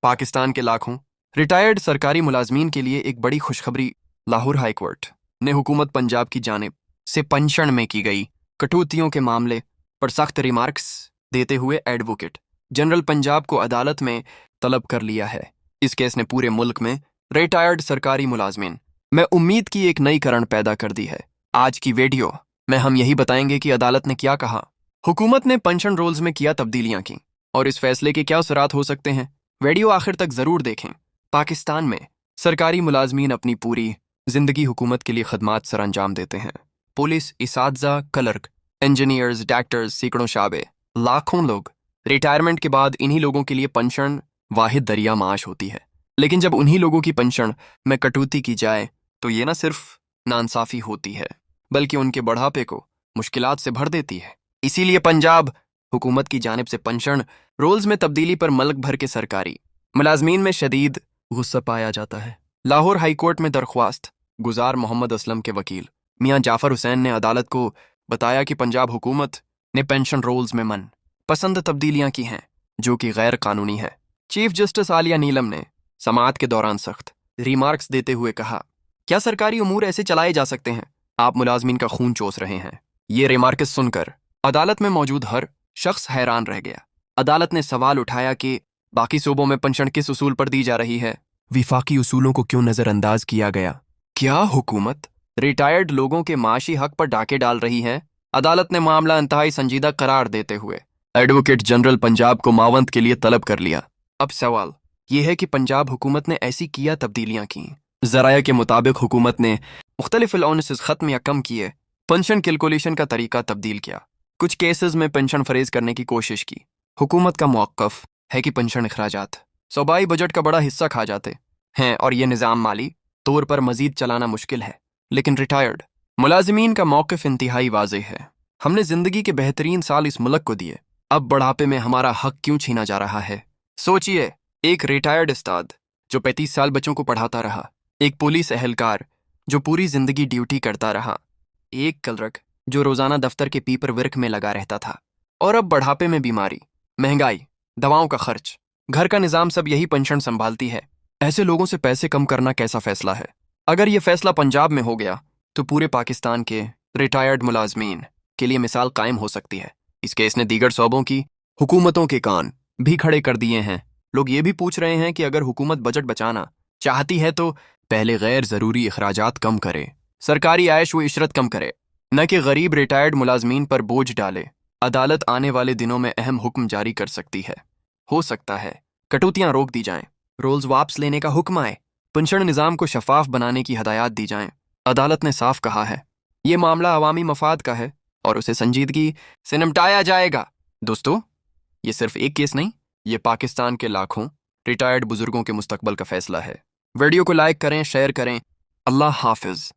पाकिस्तान के लाखों रिटायर्ड सरकारी मुलाजमीन के लिए एक बड़ी खुशखबरी। लाहौर हाई कोर्ट ने हुकूमत पंजाब की जानिब से पेंशन में की गई कटौतियों के मामले पर सख्त रिमार्क्स देते हुए एडवोकेट जनरल पंजाब को अदालत में तलब कर लिया है। इस केस ने पूरे मुल्क में रिटायर्ड सरकारी मुलाजमीन में उम्मीद की एक नई करण पैदा कर दी है। आज की वीडियो में हम यही बताएंगे कि अदालत ने क्या कहा, हुकूमत ने पेंशन रोल्स में किया तब्दीलियां की और इस फैसले के क्या असरात हो सकते हैं। वीडियो आखिर तक जरूर देखें। पाकिस्तान में सरकारी मुलाजमीन अपनी पूरी जिंदगी हुकूमत के लिए खदमात सर अंजाम देते हैं। पुलिस, इसातजा, क्लर्क, इंजीनियर्स, डॉक्टर्स, सैकड़ों शाबे, लाखों लोग रिटायरमेंट के बाद इन्हीं लोगों के लिए पेंशन वाहिद दरिया माश होती है। लेकिन जब उन्हीं लोगों की पेंशन में कटौती की जाए तो ये न सिर्फ नाइंसाफी होती है बल्कि उनके बढ़ापे को मुश्किलात से भर देती है। इसीलिए पंजाब हुकूमत की जानिब से पेंशन रोल्स में तब्दीली पर मुल्क भर के सरकारी मुलाजमीन में शदीद गुस्सा पाया जाता है। लाहौर हाई कोर्ट में दरख्वास्त गुजार मोहम्मद असलम के वकील मियां जाफर हुसैन ने अदालत को बताया कि पंजाब हुकूमत ने पेंशन रोल्स में मन पसंद तब्दीलियां की हैं जो कि गैर कानूनी है। चीफ जस्टिस आलिया नीलम ने समाअत के दौरान सख्त रिमार्क्स देते हुए कहा, क्या सरकारी उमूर ऐसे चलाए जा सकते हैं? आप मुलाजमीन का खून चूस रहे हैं। ये रिमार्क्स सुनकर अदालत में मौजूद हर शख्स हैरान रह गया। अदालत ने सवाल उठाया कि बाकी सूबों में पेंशन किस उसूल पर दी जा रही है, विफाकी उसूलों को क्यों नजरअंदाज किया गया? क्या हुकूमत रिटायर्ड लोगों के माशी हक पर डाके डाल रही है? अदालत ने मामला इंतहाई संजीदा करार देते हुए एडवोकेट जनरल पंजाब को मावंत के लिए तलब कर लिया। अब सवाल यह है कि पंजाब हुकूमत ने ऐसी किया तब्दीलियां की। ज़राया के मुताबिक हुकूमत ने मुख्तलिफ अलाउंसेस खत्म या कम किए, पेंशन कैलकुलेशन का तरीका तब्दील किया, कुछ केसेस में पेंशन फरेज करने की कोशिश की। हुकूमत का मौक़िफ़ है कि पेंशन अखराजात सूबाई बजट का बड़ा हिस्सा खा जाते हैं और यह निज़ाम माली तौर पर मजीद चलाना मुश्किल है। लेकिन रिटायर्ड मुलाजमीन का मौक़िफ़ इंतहाई वाज़ेह है। हमने ज़िंदगी के बेहतरीन साल इस मुल्क को दिए, अब बढ़ापे में हमारा हक क्यों छीना जा रहा है? सोचिए, एक रिटायर्ड उस्ताद जो 35 साल बच्चों को पढ़ाता रहा, एक पुलिस एहलकार जो पूरी जिंदगी ड्यूटी करता रहा, एक क्लर्क जो रोजाना दफ्तर के पेपर वर्क में लगा रहता था, और अब बढ़ापे में बीमारी, महंगाई, दवाओं का खर्च, घर का निजाम सब यही पेंशन संभालती है। ऐसे लोगों से पैसे कम करना कैसा फैसला है? अगर यह फैसला पंजाब में हो गया तो पूरे पाकिस्तान के रिटायर्ड मुलाजमीन के लिए मिसाल कायम हो सकती है। इस केस ने दीगर सूबों की हुकूमतों के कान भी खड़े कर दिए हैं। लोग ये भी पूछ रहे हैं कि अगर हुकूमत बजट बचाना चाहती है तो पहले गैर ज़रूरी अखराजात कम करे, सरकारी आयश व इशरत कम करे, न कि गरीब रिटायर्ड मुलाजमीन पर बोझ डाले। अदालत आने वाले दिनों में अहम हुक्म जारी कर सकती है। हो सकता है कटौतियां रोक दी जाएं, रोल्स वापस लेने का हुक्म आए, पेंशन निज़ाम को शफाफ बनाने की हदायत दी जाएं। अदालत ने साफ कहा है ये मामला अवामी मफाद का है और उसे संजीदगी से निपटाया जाएगा। दोस्तों, ये सिर्फ एक केस नहीं, ये पाकिस्तान के लाखों रिटायर्ड बुजुर्गों के मुस्तकबल का फैसला है। वीडियो को लाइक करें, शेयर करें। अल्लाह हाफिज।